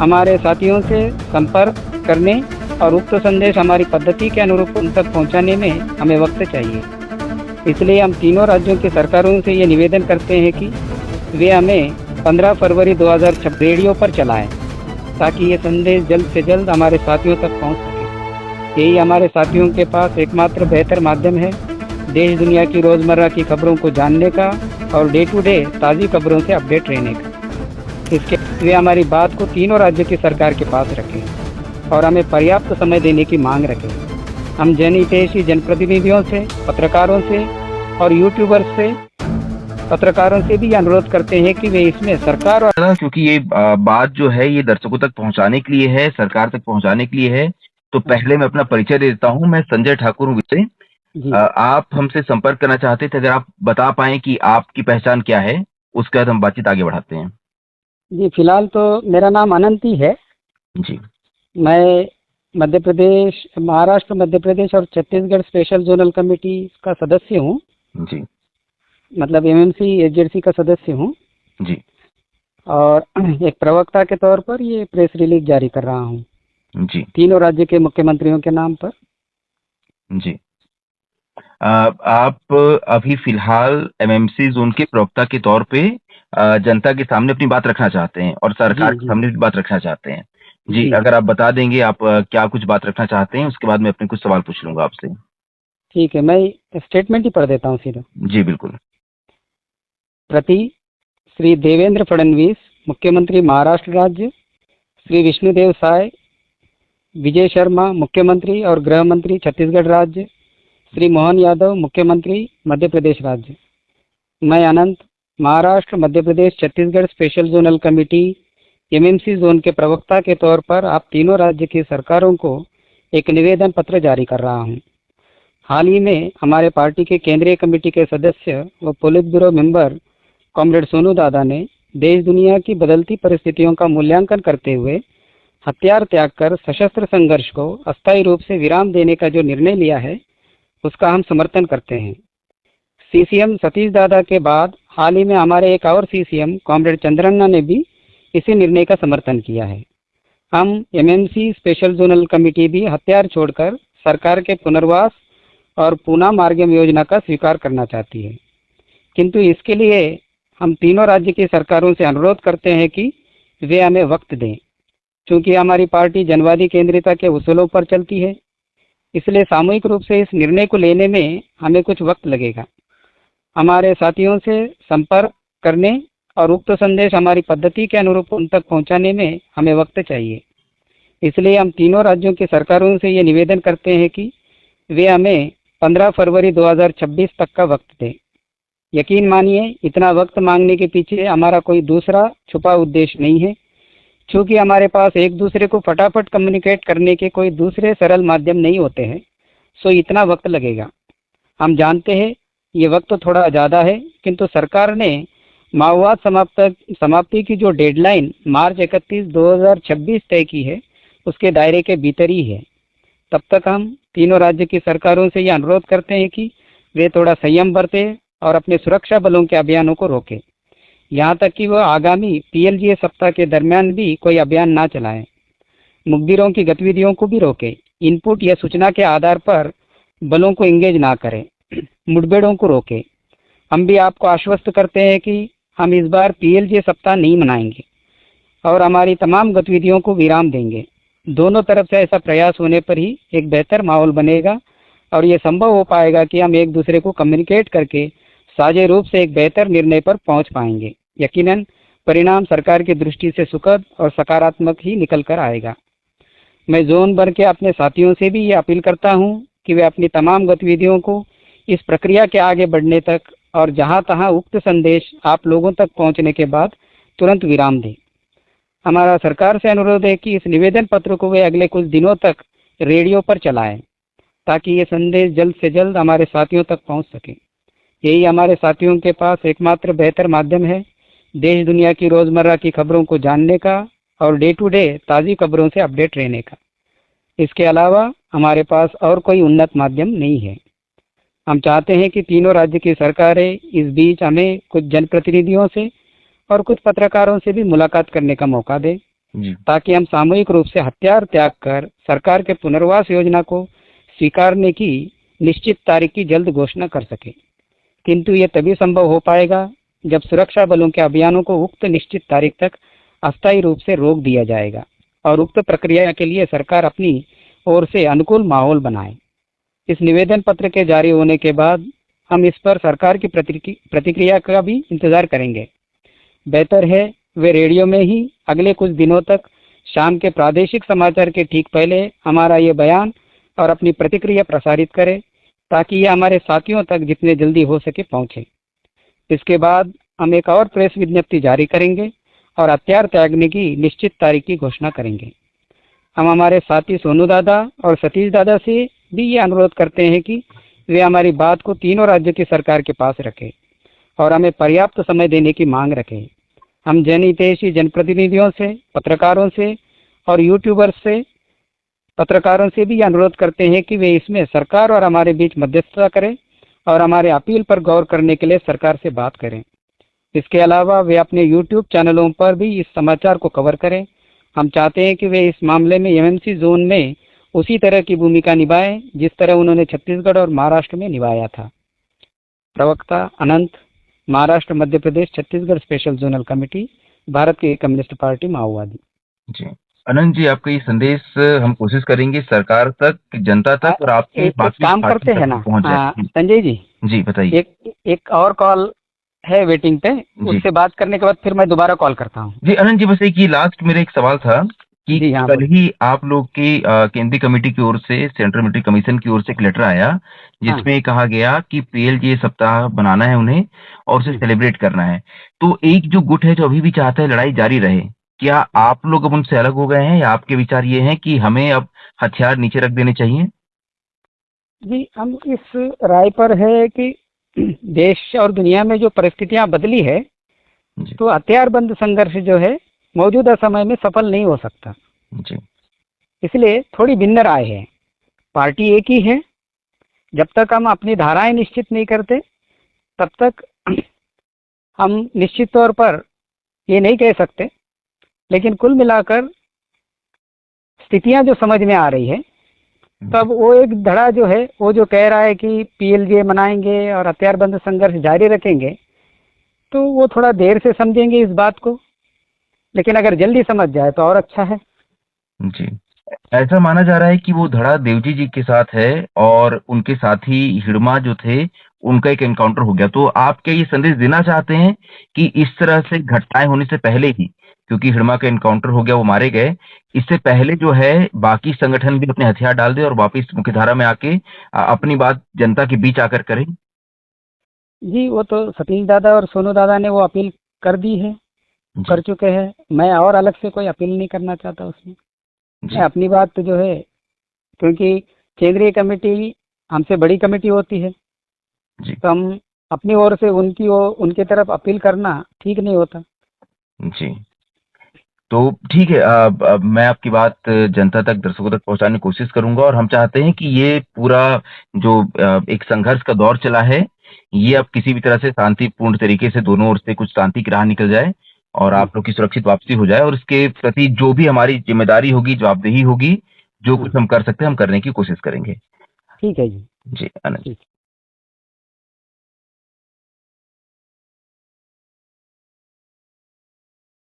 हमारे साथियों से संपर्क करने और उक्त संदेश हमारी पद्धति के अनुरूप उन तक पहुंचाने में हमें वक्त चाहिए। इसलिए हम तीनों राज्यों की सरकारों से ये निवेदन करते हैं कि वे हमें 15 फरवरी 2026 रेडियो पर चलाएं, ताकि ये संदेश जल्द से जल्द हमारे साथियों तक पहुंच सके। यही हमारे साथियों के पास एकमात्र बेहतर माध्यम है देश दुनिया की रोज़मर्रा की खबरों को जानने का और डे टू डे ताज़ी खबरों से अपडेट रहने का। इसके वे हमारी बात को तीनों राज्यों की सरकार के पास रखें और हमें पर्याप्त समय देने की मांग रखें। हम जनहितैषी जनप्रतिनिधियों से, पत्रकारों से और यूट्यूबर्स से, पत्रकारों से भी अनुरोध करते हैं कि वे इसमें सरकार और क्योंकि ये बात जो है ये दर्शकों तक पहुंचाने के लिए है, सरकार तक पहुंचाने के लिए है। तो पहले मैं अपना परिचय दे देता हूं। मैं संजय ठाकुर हूं से। आप हमसे संपर्क करना चाहते थे, अगर आप बता पाएं कि आपकी पहचान क्या है, उसके बाद हम बातचीत आगे बढ़ाते हैं। जी, फिलहाल तो मेरा नाम अनंत ही है जी। मैं मध्य प्रदेश, महाराष्ट्र, मध्य प्रदेश और छत्तीसगढ़ स्पेशल जोनल कमेटी का सदस्य हूँ। जी। मतलब एमएमसी एजेंसी का सदस्य हूँ जी। और एक प्रवक्ता के तौर पर ये प्रेस रिलीज जारी कर रहा हूँ जी। तीनों राज्य के मुख्यमंत्रियों के नाम पर। जी। आप अभी फिलहाल एमएमसी जोन के प्रवक्ता के तौर पे जनता के सामने अपनी बात रखना चाहते हैं और सरकार के सामने भी बात रखना चाहते हैं। जी, अगर आप बता देंगे आप क्या कुछ बात रखना चाहते हैं, उसके बाद मैं अपने कुछ सवाल पूछ लूंगा आपसे। ठीक है, मैं स्टेटमेंट ही पढ़ देता हूँ सीधा। जी बिल्कुल। प्रति श्री देवेंद्र फडणवीस, मुख्यमंत्री महाराष्ट्र राज्य, श्री विष्णुदेव साय, विजय शर्मा, मुख्यमंत्री और गृह मंत्री छत्तीसगढ़ राज्य, श्री मोहन यादव, मुख्यमंत्री मध्य प्रदेश राज्य। मैं Anant, Maharashtra, Madhya Pradesh, Chhattisgarh special zonal committee MMC zone के प्रवक्ता के तौर पर आप तीनों राज्य की सरकारों को एक निवेदन पत्र जारी कर रहा हूं। हाल ही में हमारे पार्टी के केंद्रीय कमेटी के सदस्य व polit bureau member comrade Sonu दादा ने देश दुनिया की बदलती परिस्थितियों का मूल्यांकन करते हुए हथियार त्याग कर सशस्त्र संघर्ष को अस्थायी रूप से विराम देने का जो निर्णय लिया है, उसका हम समर्थन करते हैं। सीसीएम सतीश दादा के बाद हाल ही में हमारे एक और सीसीएम कॉमरेड चंद्रन्ना ने भी इसी निर्णय का समर्थन किया है। हम एमएमसी स्पेशल जोनल कमेटी भी हथियार छोड़कर सरकार के पुनर्वास और पुनः मार्गम योजना का स्वीकार करना चाहती है, किंतु इसके लिए हम तीनों राज्य की सरकारों से अनुरोध करते हैं कि वे हमें वक्त दें। चूँकि हमारी पार्टी जनवादी केंद्रिता के उसूलों पर चलती है, इसलिए सामूहिक रूप से इस निर्णय को लेने में हमें कुछ वक्त लगेगा। हमारे साथियों से संपर्क करने और उक्त संदेश हमारी पद्धति के अनुरूप उन तक पहुंचाने में हमें वक्त चाहिए। इसलिए हम तीनों राज्यों की सरकारों से ये निवेदन करते हैं कि वे हमें 15 फरवरी 2026 तक का वक्त दें। यकीन मानिए, इतना वक्त मांगने के पीछे हमारा कोई दूसरा छुपा उद्देश्य नहीं है। चूँकि हमारे पास एक दूसरे को फटाफट कम्युनिकेट करने के कोई दूसरे सरल माध्यम नहीं होते हैं, सो इतना वक्त लगेगा। हम जानते हैं ये वक्त थोड़ा ज़्यादा है, किंतु सरकार ने माओवाद समाप्ति की जो डेडलाइन मार्च 31, 2026 तय की है, उसके दायरे के भीतर ही है। तब तक हम तीनों राज्य की सरकारों से ये अनुरोध करते हैं कि वे थोड़ा संयम बरतें और अपने सुरक्षा बलों के अभियानों को रोकें, यहाँ तक कि वह आगामी पीएलजीए सप्ताह के दरमियान भी कोई अभियान ना चलाएं। मुखबिरों की गतिविधियों को भी रोकें। इनपुट या सूचना के आधार पर बलों को इंगेज ना करें। मुठभेड़ों को रोकें। हम भी आपको आश्वस्त करते हैं कि हम इस बार पीएलजीए सप्ताह नहीं मनाएंगे और हमारी तमाम गतिविधियों को विराम देंगे। दोनों तरफ से ऐसा प्रयास होने पर ही एक बेहतर माहौल बनेगा और ये संभव हो पाएगा कि हम एक दूसरे को कम्युनिकेट करके साझे रूप से एक बेहतर निर्णय पर पहुंच पाएंगे। यकीनन परिणाम सरकार की दृष्टि से सुखद और सकारात्मक ही निकल कर आएगा। मैं जोन भर के अपने साथियों से भी ये अपील करता हूं कि वे अपनी तमाम गतिविधियों को इस प्रक्रिया के आगे बढ़ने तक और जहां तहां उक्त संदेश आप लोगों तक पहुंचने के बाद तुरंत विराम दें। हमारा सरकार से अनुरोध है कि इस निवेदन पत्र को वे अगले कुछ दिनों तक रेडियो पर चलाएं, ताकि ये संदेश जल्द से जल्द हमारे साथियों तक पहुंच सके। यही हमारे साथियों के पास एकमात्र बेहतर माध्यम है देश दुनिया की रोज़मर्रा की खबरों को जानने का और डे टू डे ताज़ी खबरों से अपडेट रहने का। इसके अलावा हमारे पास और कोई उन्नत माध्यम नहीं है। हम चाहते हैं कि तीनों राज्य की सरकारें इस बीच हमें कुछ जनप्रतिनिधियों से और कुछ पत्रकारों से भी मुलाकात करने का मौका दें, जी ताकि हम सामूहिक रूप से हथियार त्याग कर सरकार के पुनर्वास योजना को स्वीकारने की निश्चित तारीख की जल्द घोषणा कर सके। किंतु ये तभी संभव हो पाएगा जब सुरक्षा बलों के अभियानों को उक्त निश्चित तारीख तक अस्थायी रूप से रोक दिया जाएगा और उक्त प्रक्रिया के लिए सरकार अपनी ओर से अनुकूल माहौल बनाए। इस निवेदन पत्र के जारी होने के बाद हम इस पर सरकार की प्रतिक्रिया का भी इंतजार करेंगे। बेहतर है वे रेडियो में ही अगले कुछ दिनों तक शाम के प्रादेशिक समाचार के ठीक पहले हमारा ये बयान और अपनी प्रतिक्रिया प्रसारित करें, ताकि ये हमारे साथियों तक जितने जल्दी हो सके पहुंचे। इसके बाद हम एक और प्रेस विज्ञप्ति जारी करेंगे और हथियार त्यागने की निश्चित तारीख की घोषणा करेंगे। हम हमारे साथी सोनू दादा और सतीश दादा से भी ये अनुरोध करते हैं कि वे हमारी बात को तीनों राज्यों की सरकार के पास रखें और हमें पर्याप्त समय देने की मांग रखें। हम जनहितैषी जनप्रतिनिधियों से, पत्रकारों से और यूट्यूबर्स से पत्रकारों से भी अनुरोध करते हैं कि वे इसमें सरकार और हमारे बीच मध्यस्थता करें और हमारे अपील पर गौर करने के लिए सरकार से बात करें। इसके अलावा वे अपने यूट्यूब चैनलों पर भी इस समाचार को कवर करें। हम चाहते हैं कि वे इस मामले में एमएमसी जोन में उसी तरह की भूमिका निभाएं जिस तरह उन्होंने छत्तीसगढ़ और महाराष्ट्र में निभाया था। प्रवक्ता Anant, Maharashtra Madhya Pradesh Chhattisgarh special zonal committee, Bharat की कम्युनिस्ट पार्टी माओवादी। जी अनंत जी, आपका ये संदेश हम कोशिश करेंगे सरकार तक, जनता तक और आपके एक बाकी काम पार्टी करते तक हैं ना पहुंच जाए। संजय जी, जी बताइए। एक और कॉल है वेटिंग पे, उससे बात करने के बाद फिर मैं दोबारा कॉल करता हूँ। जी अनंत जी, बस एक ही लास्ट मेरा एक सवाल था कि जी हाँ, कल ही आप लोग की केंद्रीय कमेटी की ओर से, सेंट्रल मिलिट्री कमीशन की ओर से एक लेटर आया जिसमें कहा गया कि पीएलजे सप्ताह बनाना है उन्हें और उसे सेलिब्रेट करना है। तो एक जो गुट है जो अभी भी चाहता है लड़ाई जारी रहे, क्या आप लोग अब उनसे अलग हो गए हैं या आपके विचार ये हैं कि हमें अब हथियार नीचे रख देने चाहिए? जी हम इस राय पर है कि देश और दुनिया में जो परिस्थितियां बदली है जी तो हथियारबंद संघर्ष जो है मौजूदा समय में सफल नहीं हो सकता। जी इसलिए थोड़ी भिन्न राय है। पार्टी एक ही है। जब तक हम अपनी धाराएं निश्चित नहीं करते तब तक हम निश्चित तौर पर ये नहीं कह सकते, लेकिन कुल मिलाकर स्थितियां जो समझ में आ रही है तब वो एक धड़ा जो है वो जो कह रहा है कि पीएलजे मनाएंगे और हथियारबंद संघर्ष जारी रखेंगे, तो वो थोड़ा देर से समझेंगे इस बात को, लेकिन अगर जल्दी समझ जाए तो और अच्छा है। जी ऐसा माना जा रहा है कि वो धड़ा देवजी जी के साथ है और उनके साथी हिड़मा जो थे उनका एक एनकाउंटर हो गया। तो आप क्या ये संदेश देना चाहते हैं कि इस तरह से घटनाएं होने से पहले ही, क्योंकि हिड़मा का एनकाउंटर हो गया, वो मारे गए, इससे पहले जो है बाकी संगठन भी अपने हथियार डाल दे और वापिस मुख्यधारा में आके अपनी बात जनता के बीच आकर करें? जी वो तो सतीश दादा और सोनू दादा ने वो अपील कर दी है, कर चुके हैं। मैं और अलग से कोई अपील नहीं करना चाहता उसमें। मैं अपनी बात जो है, क्योंकि केंद्रीय कमेटी हमसे बड़ी कमेटी होती है, तो हम अपनी ओर से उनकी तरफ अपील करना ठीक नहीं होता। जी तो ठीक है, मैं आपकी बात जनता तक, दर्शकों तक पहुंचाने की कोशिश करूंगा और हम चाहते हैं कि ये पूरा जो एक संघर्ष का दौर चला है ये अब किसी भी तरह से शांतिपूर्ण तरीके से दोनों ओर से कुछ शांति की राह निकल जाए और आप लोग की सुरक्षित वापसी हो जाए और इसके प्रति जो भी हमारी जिम्मेदारी होगी, जवाबदेही होगी, जो कुछ हम कर सकते हैं हम करने की कोशिश करेंगे। ठीक है जी। जी आनंद।